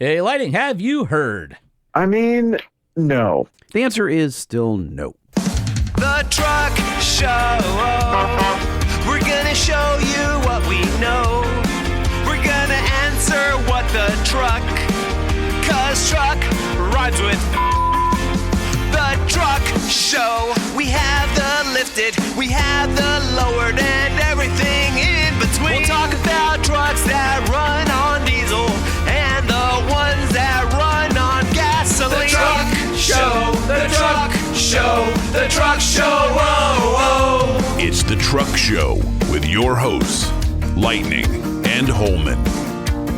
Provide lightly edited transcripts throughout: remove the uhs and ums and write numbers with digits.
Hey, Lighting, have you heard? I mean, no. The answer is still no. The Truck Show. We're gonna show you what we know. We're gonna answer what the truck, 'cause truck rhymes with the Truck Show. We have the lifted, we have the lowered, and everything in between. We'll talk about trucks that run on diesel and the ones that run on gasoline. The Truck Show, the Truck Show, the Truck Show, whoa, whoa. It's the Truck Show with your hosts, Lightning and Holman.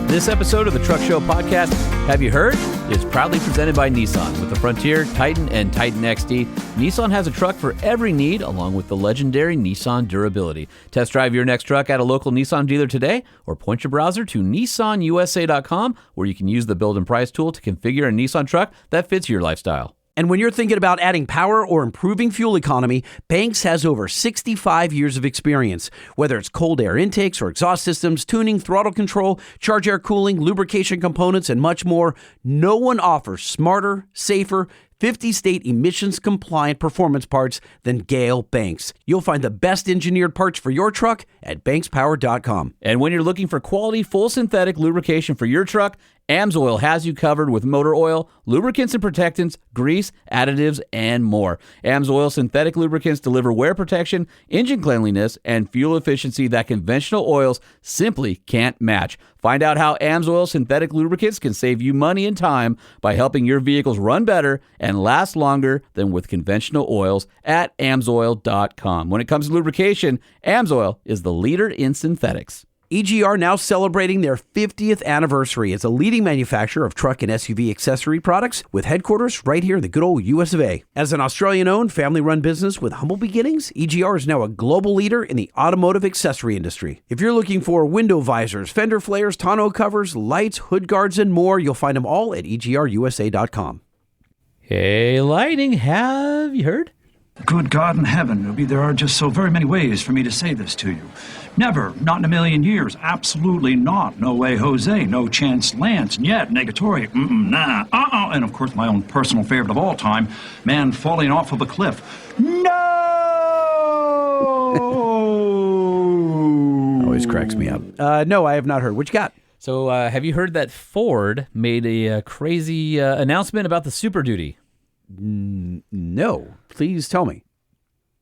This episode of the Truck Show podcast, Have You Heard? Is proudly presented by Nissan. With the Frontier, Titan, and Titan XD, Nissan has a truck for every need, along with the legendary Nissan durability. Test drive your next truck at a local Nissan dealer today, or point your browser to nissanusa.com, where you can use the build and price tool to configure a Nissan truck that fits your lifestyle. And when you're thinking about adding power or improving fuel economy, Banks has over 65 years of experience. Whether it's cold air intakes or exhaust systems, tuning, throttle control, charge air cooling, lubrication components, and much more, no one offers smarter, safer, 50-state emissions-compliant performance parts than Gale Banks. You'll find the best engineered parts for your truck at bankspower.com. And when you're looking for quality, full synthetic lubrication for your truck, AMSOIL has you covered with motor oil, lubricants and protectants, grease, additives, and more. AMSOIL synthetic lubricants deliver wear protection, engine cleanliness, and fuel efficiency that conventional oils simply can't match. Find out how AMSOIL synthetic lubricants can save you money and time by helping your vehicles run better and last longer than with conventional oils at AMSOIL.com. When it comes to lubrication, AMSOIL is the leader in synthetics. EGR now celebrating their 50th anniversary as a leading manufacturer of truck and SUV accessory products with headquarters right here in the good old US of A. As an Australian-owned, family-run business with humble beginnings, EGR is now a global leader in the automotive accessory industry. If you're looking for window visors, fender flares, tonneau covers, lights, hood guards, and more, you'll find them all at egrusa.com. Hey, Lighting, have you heard? Good God in heaven, Ruby, there are just so very many ways for me to say this to you. Never, not in a million years, absolutely not. No way, Jose, no chance, Lance, yet, negatory, nah, and of course my own personal favorite of all time, man falling off of a cliff. No! Always cracks me up. No, I have not heard. What you got? So have you heard that Ford made a crazy announcement about the Super Duty? No, please tell me.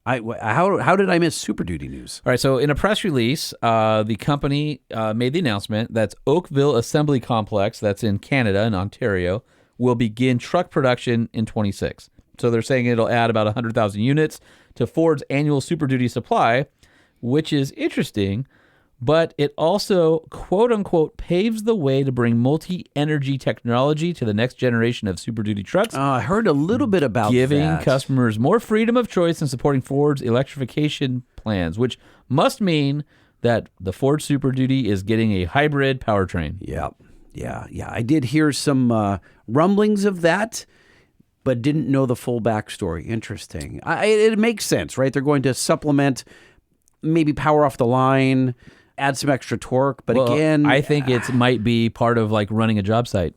How did I miss Super Duty news? All right, so in a press release, the company made the announcement that Oakville Assembly Complex, that's in Canada, in Ontario, will begin truck production in 26. So they're saying it'll add about 100,000 units to Ford's annual Super Duty supply, which is interesting, but it also, quote-unquote, paves the way to bring multi-energy technology to the next generation of Super Duty trucks. I heard a little bit about giving that. Customers more freedom of choice and supporting Ford's electrification plans, which must mean that the Ford Super Duty is getting a hybrid powertrain. Yeah. I did hear some rumblings of that, but didn't know the full backstory. Interesting. It makes sense, right? They're going to supplement, maybe power off the line, add some extra torque, but again, I think it might be part of like running a job site.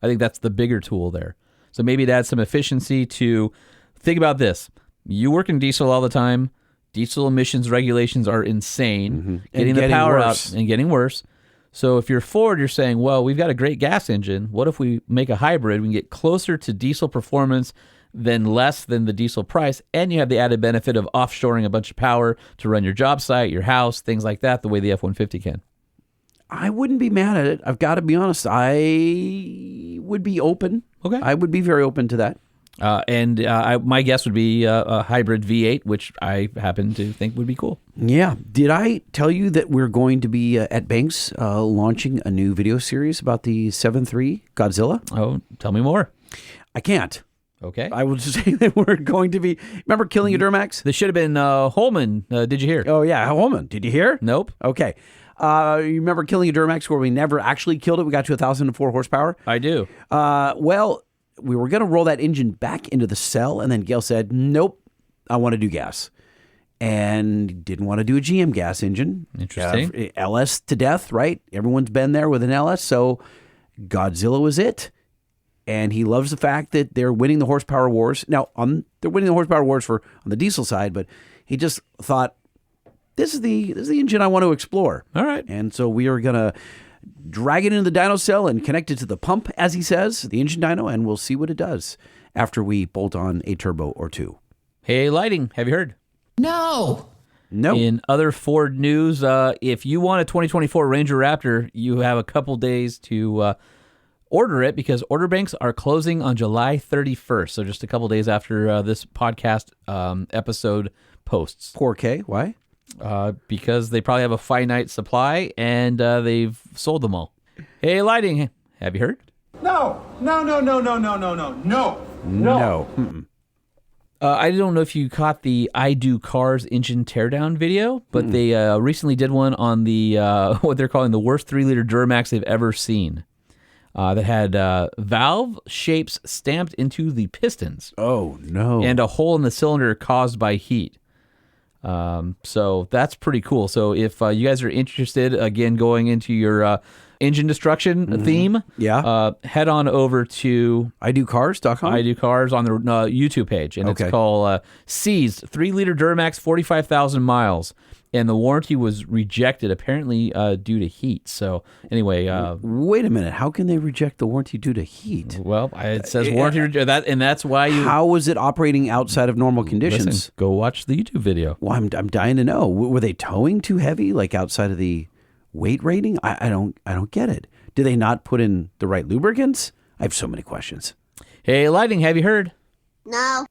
I think that's the bigger tool there. So maybe it adds some efficiency to, think about this. You work in diesel all the time. Diesel emissions regulations are insane. Mm-hmm. Getting the power out and getting worse. So if you're Ford, you're saying, well, we've got a great gas engine. What if we make a hybrid? We can get closer to diesel performance than less than the diesel price, and you have the added benefit of offshoring a bunch of power to run your job site, your house, things like that, the way the F-150 can. I wouldn't be mad at it. I've got to be honest. I would be open. Okay. I would be very open to that. My guess would be a hybrid V8, which I happen to think would be cool. Yeah. Did I tell you that we're going to be at Banks launching a new video series about the 7.3 Godzilla? Oh, tell me more. I can't. Okay. I will just say that we're going to be... Remember Killing a Duramax? This should have been Holman. Did you hear? Oh, yeah. Holman. Did you hear? Nope. Okay. You remember Killing a Duramax where we never actually killed it? We got to 1,004 horsepower? I do. Well, we were going to roll that engine back into the cell, and then Gail said, nope, I want to do gas. And didn't want to do a GM gas engine. Interesting. LS to death, right? Everyone's been there with an LS, so Godzilla was it. And he loves the fact that they're winning the horsepower wars. Now, they're winning the horsepower wars on the diesel side, but he just thought, this is the engine I want to explore. All right. And so we are going to drag it into the dyno cell and connect it to the pump, as he says, the engine dyno, and we'll see what it does after we bolt on a turbo or two. Hey, Lighting, have you heard? No. In other Ford news, if you want a 2024 Ranger Raptor, you have a couple days to order it because order banks are closing on July 31st. So just a couple days after this podcast episode posts. Poor K. Why? Because they probably have a finite supply and they've sold them all. Hey, Lighting, have you heard? No. Mm-mm. I don't know if you caught the I Do Cars engine teardown video, but they recently did one on the what they're calling the worst 3-liter Duramax they've ever seen. That had valve shapes stamped into the pistons. Oh, no. And a hole in the cylinder caused by heat. So that's pretty cool. So if you guys are interested, again, going into your engine destruction theme, head on over to iDoCars.com. I Do Cars on the YouTube page, and it's called Seized 3-liter Duramax 45,000 miles. And the warranty was rejected, apparently due to heat. So anyway, wait a minute. How can they reject the warranty due to heat? Well, it says warranty, and that's why you. How was it operating outside of normal conditions? Listen, go watch the YouTube video. Well, I'm dying to know. Were they towing too heavy, like outside of the weight rating? I don't get it. Do they not put in the right lubricants? I have so many questions. Hey, Lighting, have you heard? No.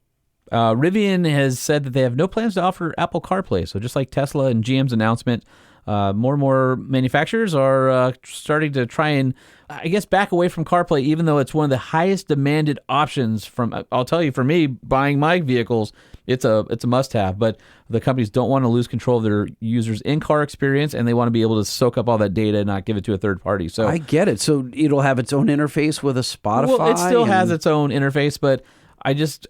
Rivian has said that they have no plans to offer Apple CarPlay. So just like Tesla and GM's announcement, more and more manufacturers are starting to try and, I guess, back away from CarPlay, even though it's one of the highest demanded options from, I'll tell you, for me, buying my vehicles, it's a must-have. But the companies don't want to lose control of their users' in-car experience, and they want to be able to soak up all that data and not give it to a third party. So I get it. So it'll have its own interface with a Spotify? Well, it still has its own interface, but I just,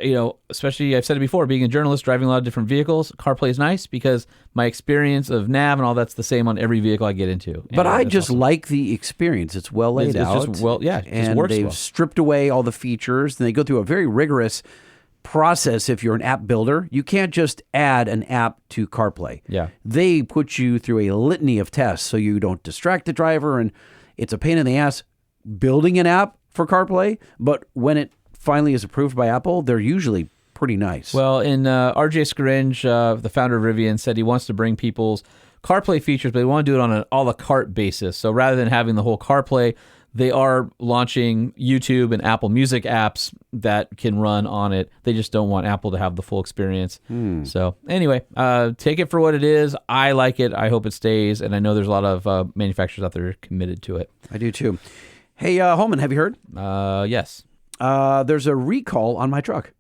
especially, I've said it before, being a journalist, driving a lot of different vehicles, CarPlay is nice because my experience of nav and all that's the same on every vehicle I get into. But I just like the experience. It's well laid out. It's just, it and works they've well. stripped away all the features, and they go through a very rigorous process. If you're an app builder, you can't just add an app to CarPlay. Yeah. They put you through a litany of tests so you don't distract the driver, and it's a pain in the ass building an app for CarPlay, but when it finally is approved by Apple, they're usually pretty nice. Well, RJ Scaringe, the founder of Rivian, said he wants to bring people's CarPlay features, but they want to do it on an a la carte basis. So rather than having the whole CarPlay, they are launching YouTube and Apple Music apps that can run on it. They just don't want Apple to have the full experience. So anyway, take it for what it is. I like it. I hope it stays. And I know there's a lot of manufacturers out there committed to it. I do too. Hey, Holman, have you heard? Yes. There's a recall on my truck.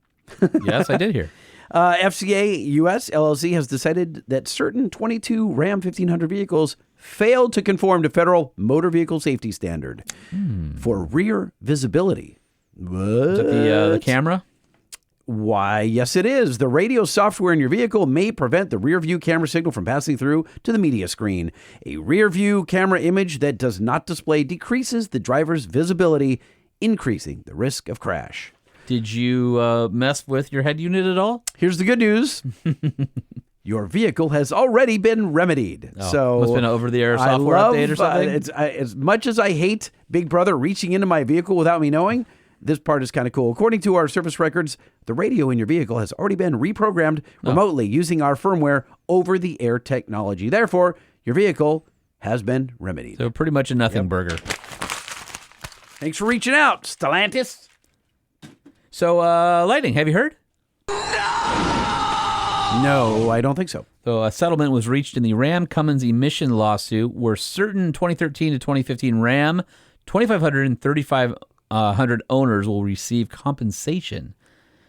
Yes, I did hear. FCA US LLC has decided that certain 22 Ram 1500 vehicles failed to conform to federal motor vehicle safety standard for rear visibility. What? Is that the camera? Why, yes, it is. The radio software in your vehicle may prevent the rear view camera signal from passing through to the media screen. A rear view camera image that does not display decreases the driver's visibility, increasing the risk of crash. Did you mess with your head unit at all? Here's the good news. Your vehicle has already been remedied. So must have been an over-the-air software update or something? As much as I hate Big Brother reaching into my vehicle without me knowing, this part is kind of cool. According to our service records, the radio in your vehicle has already been reprogrammed remotely using our firmware over-the-air technology. Therefore, your vehicle has been remedied. So pretty much a nothing burger. Thanks for reaching out, Stellantis. So, Lightning, have you heard? No, I don't think so. So a settlement was reached in the Ram Cummins emission lawsuit where certain 2013 to 2015 Ram 2500 and 3500 owners will receive compensation.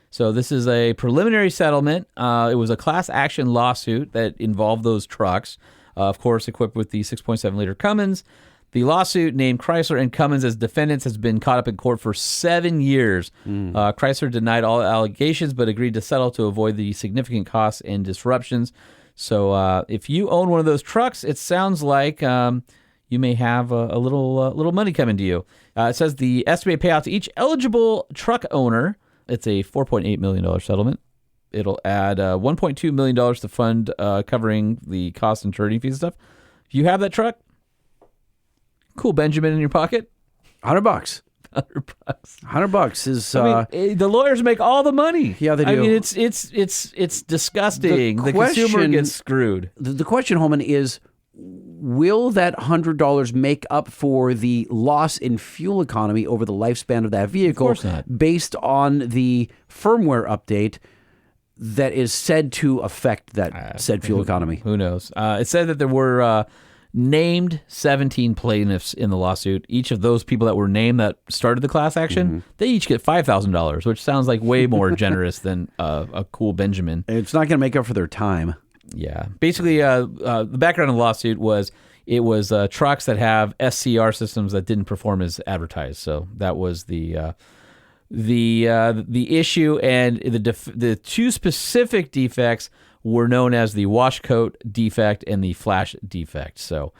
So this is a preliminary settlement. It was a class action lawsuit that involved those trucks, of course, equipped with the 6.7-liter Cummins. The lawsuit named Chrysler and Cummins as defendants has been caught up in court for 7 years. Chrysler denied all allegations but agreed to settle to avoid the significant costs and disruptions. So if you own one of those trucks, it sounds like you may have a little money coming to you. It says the estimated payout to each eligible truck owner. It's a $4.8 million settlement. It'll add $1.2 million to fund covering the cost and attorney fees and stuff. If you have that truck, cool Benjamin in your pocket. $100. $100. $100 is. The lawyers make all the money. Yeah, they do. I mean, it's disgusting. The consumer gets screwed. The question, Holman, is will that $100 make up for the loss in fuel economy over the lifespan of that vehicle? Of course not. Based on the firmware update that is said to affect that said fuel economy. Who knows? It said that there were named 17 plaintiffs in the lawsuit. Each of those people that were named that started the class action, they each get $5,000, which sounds like way more generous than a cool Benjamin. It's not going to make up for their time. Yeah. Basically, the background of the lawsuit was it was trucks that have SCR systems that didn't perform as advertised. So that was the issue, and the two specific defects were known as the wash coat defect and the flash defect. So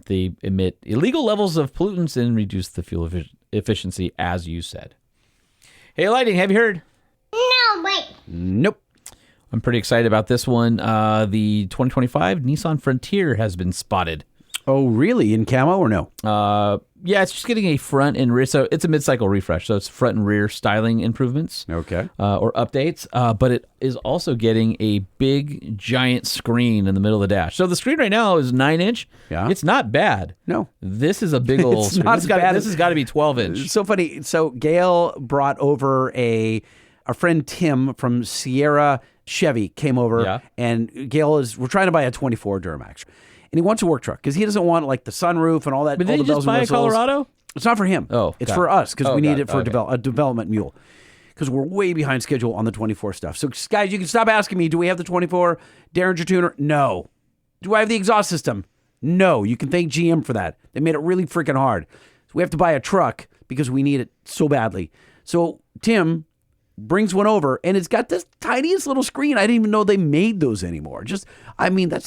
they emit illegal levels of pollutants and reduce the fuel efficiency, as you said. Hey, Lightning, have you heard? No, wait. Nope. I'm pretty excited about this one. The 2025 Nissan Frontier has been spotted. Oh, really? In camo or no? Yeah, it's just getting a front and rear. So it's a mid-cycle refresh. So it's front and rear styling improvements. Okay. Or updates. But it is also getting a big, giant screen in the middle of the dash. So the screen right now is 9-inch. Yeah. It's not bad. No. This is a big old It's screen. not bad. This has got to be 12-inch. It's so funny. So Gail brought over our friend Tim from Sierra Chevy came over. Yeah. And Gail we're trying to buy a 24 Duramax. And he wants a work truck because he doesn't want like the sunroof and all that. But all did the you just bells buy and a whistles. Colorado? It's not for him. Oh, it's got for it. us because Oh, we need got it it. for Okay. a development mule. Because we're way behind schedule on the 24 stuff. So guys, you can stop asking me, do we have the 24 Derringer tuner? No. Do I have the exhaust system? No. You can thank GM for that. They made it really freaking hard. So we have to buy a truck because we need it so badly. So Tim brings one over, and it's got this tiniest little screen. I didn't even know they made those anymore. That's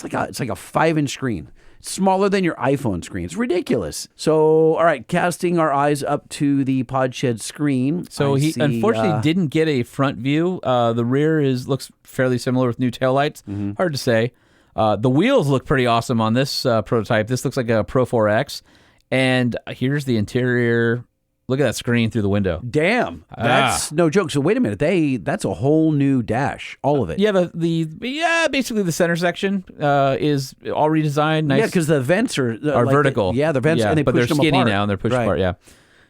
like it's like a 5-inch screen. Smaller than your iPhone screen. It's ridiculous. So, all right, casting our eyes up to the Podshed screen. So he unfortunately didn't get a front view. The rear looks fairly similar with new taillights. Hard to say. The wheels look pretty awesome on this prototype. This looks like a Pro 4X. And here's the interior. Look at that screen through the window. Damn, that's no joke. So wait a minute, that's a whole new dash, all of it. Yeah, basically the center section is all redesigned. Nice. Yeah, because the vents are like vertical. the vents, and they but push they're them skinny apart. now and they're pushed Right. apart. Yeah.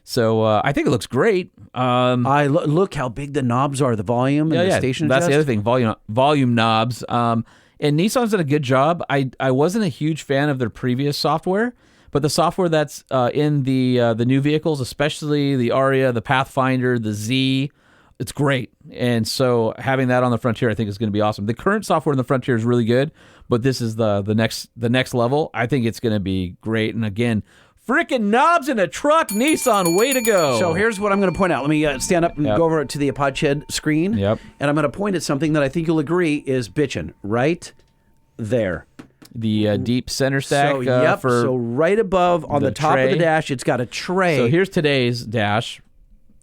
So I think it looks great. Look how big the knobs are. The volume and the station. That's the adjust. other thing. Volume knobs. And Nissan's done a good job. I wasn't a huge fan of their previous software. But the software that's in the new vehicles, especially the Aria, the Pathfinder, the Z, it's great. And so having that on the Frontier, I think is going to be awesome. The current software in the Frontier is really good, but this is the next level. I think it's going to be great. And again, freaking knobs in a truck, Nissan, way to go. So here's what I'm going to point out. Let me stand up and Yep. go over to the Podshed screen. Yep. And I'm going to point at something that I think you'll agree is bitchin' right there. The deep center stack. So right above on the top of the tray. dash, it's got a tray. So here's today's dash,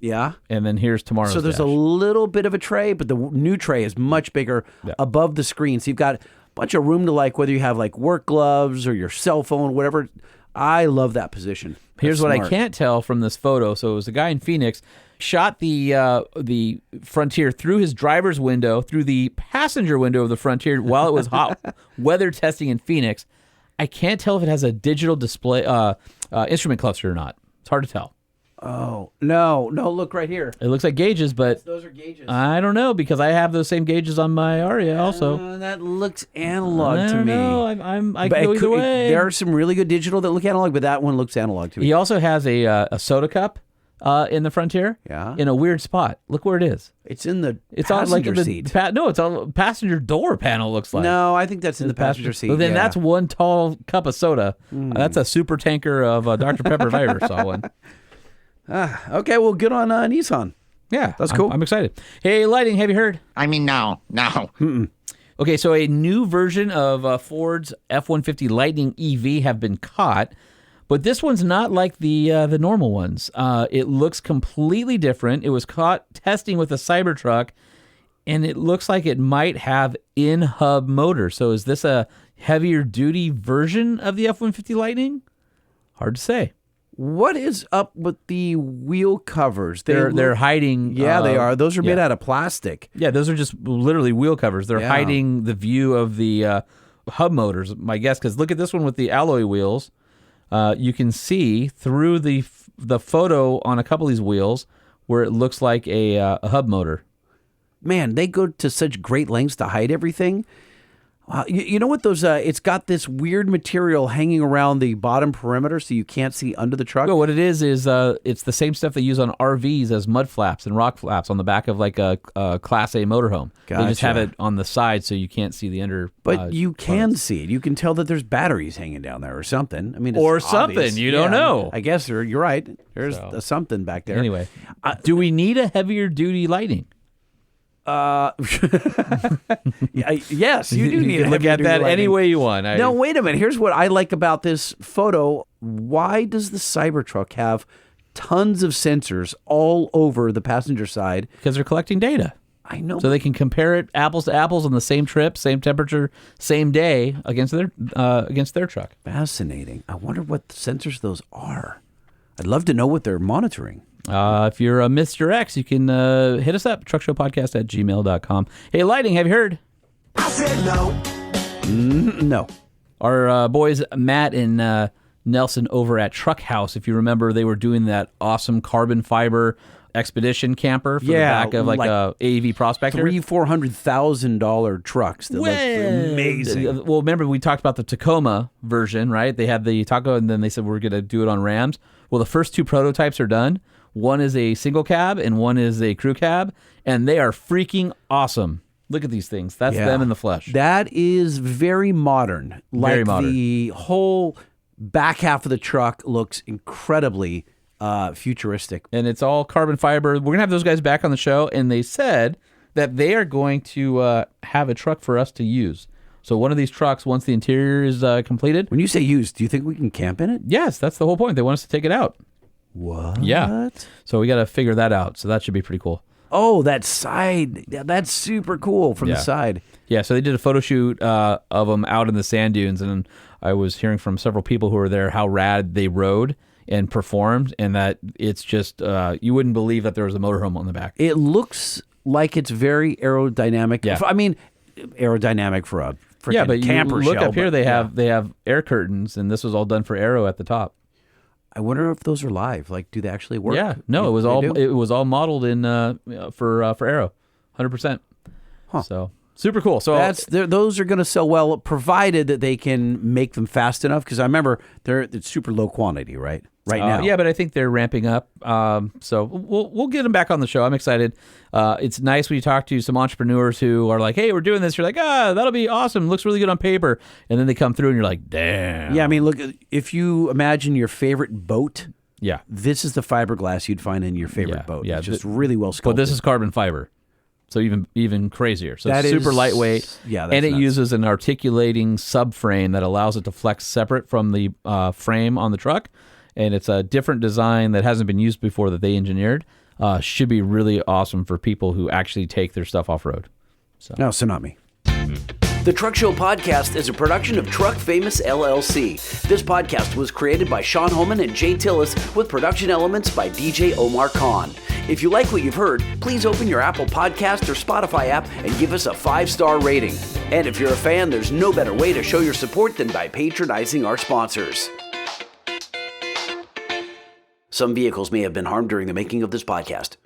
yeah. and then here's tomorrow's So there's dash. a little bit of a tray, but the new tray is much bigger above the screen. So you've got a bunch of room to whether you have like work gloves or your cell phone, whatever. I love that position. Here's That's what I smart. can't tell from this photo. So it was a guy in Phoenix shot the Frontier through his driver's window, through the passenger window of the Frontier while it was hot weather testing in Phoenix. I can't tell if it has a digital display instrument cluster or not. It's hard to tell. Oh, no, look right here. It looks like gauges, but Those are gauges. I don't know because I have those same gauges on my Aria also. That looks analog I to don't me. know. I But can go either way. there are some really good digital that look analog, but that one looks analog to me. He also has a soda cup in the Frontier. Yeah. In a weird spot. Look where it is. It's in the It's on like passenger the seat. no, it's on passenger door panel. Looks like No, I think that's in the passenger seat. Well, then yeah. that's one tall cup of soda. That's a super tanker of Dr Pepper if I ever saw one. Okay, well, good on Nissan. Yeah, That's cool. I'm excited. Hey, Lighting, have you heard? I mean, no. Okay, so a new version of Ford's F-150 Lightning EV have been caught. But this one's not like the normal ones. It looks completely different. It was caught testing with a Cybertruck, and it looks like it might have in-hub motor. So is this a heavier duty version of the F-150 Lightning? Hard to say. What is up with the wheel covers? They're hiding. Yeah, they are. Those are made out of plastic. Yeah, those are just literally wheel covers. They're hiding the view of the hub motors, my guess. Because look at this one with the alloy wheels. You can see through the photo on a couple of these wheels where it looks like a hub motor. Man, they go to such great lengths to hide everything. You know what those? It's got this weird material hanging around the bottom perimeter, so you can't see under the truck. No, what it is it's the same stuff they use on RVs as mud flaps and rock flaps on the back of like a Class A motorhome. Gotcha. They just have it on the side so you can't see the under. But you can see it. You can tell that there's batteries hanging down there or something. I mean, it's or obvious. something. You don't know. I guess you're right. There's something back there. Anyway, do we need a heavier duty Lightning? Yes, you do need to look at that any way you want. No, wait a minute. Here's what I like about this photo. Why does the Cybertruck have tons of sensors all over the passenger side? Because they're collecting data. I know. So they can compare it apples to apples on the same trip, same temperature, same day against their truck. Fascinating. I wonder what sensors those are. I'd love to know what they're monitoring. If you're a Mr. X, you can hit us up, truckshowpodcast@gmail.com. Hey, Lightning, have you heard? I said no. No. Our boys Matt and Nelson over at Truck House, if you remember, they were doing that awesome carbon fiber expedition camper for the back of like a AEV Prospector. $400,000 trucks that look amazing. Well, remember we talked about the Tacoma version, right? They had the Taco, and then they said we're going to do it on Rams. Well, the first two prototypes are done. One is a single cab and one is a crew cab, and they are freaking awesome. Look at these things. That's them in the flesh. That is very modern. Very modern. The whole back half of the truck looks incredibly futuristic. And it's all carbon fiber. We're going to have those guys back on the show, and they said that they are going to have a truck for us to use. So one of these trucks, once the interior is completed. When you say used, do you think we can camp in it? Yes, that's the whole point. They want us to take it out. What? Yeah. So we got to figure that out. So that should be pretty cool. Oh, that side. That's super cool from the side. Yeah, so they did a photo shoot of them out in the sand dunes, and I was hearing from several people who were there how rad they rode and performed, and that it's just, you wouldn't believe that there was a motorhome on the back. It looks like it's very aerodynamic. Yeah. I mean, aerodynamic for a freaking camper look shell. up here, they have air curtains, and this was all done for aero at the top. I wonder if those are live. Like, do they actually work? Yeah, no, it was all modeled in for aero, 100%. Huh. So super cool. So those are going to sell well, provided that they can make them fast enough. Because I remember it's super low quantity, right? Right now. Yeah, but I think they're ramping up. So we'll get them back on the show. I'm excited. It's nice when you talk to some entrepreneurs who are like, "Hey, we're doing this." You're like, that'll be awesome. Looks really good on paper. And then they come through, and you're like, "Damn." Yeah, I mean, look, if you imagine your favorite boat, yeah, this is the fiberglass you'd find in your favorite boat. Yeah, it's just really well sculpted. But this is carbon fiber. So even crazier. So that it's super is, lightweight. Yeah, that's and it nuts. uses an articulating subframe that allows it to flex separate from the frame on the truck. And it's a different design that hasn't been used before that they engineered. Should be really awesome for people who actually take their stuff off road. No, Tsunami. The Truck Show Podcast is a production of Truck Famous LLC. This podcast was created by Sean Holman and Jay Tillis with production elements by DJ Omar Khan. If you like what you've heard, please open your Apple Podcast or Spotify app and give us a 5-star rating. And if you're a fan, there's no better way to show your support than by patronizing our sponsors. Some vehicles may have been harmed during the making of this podcast.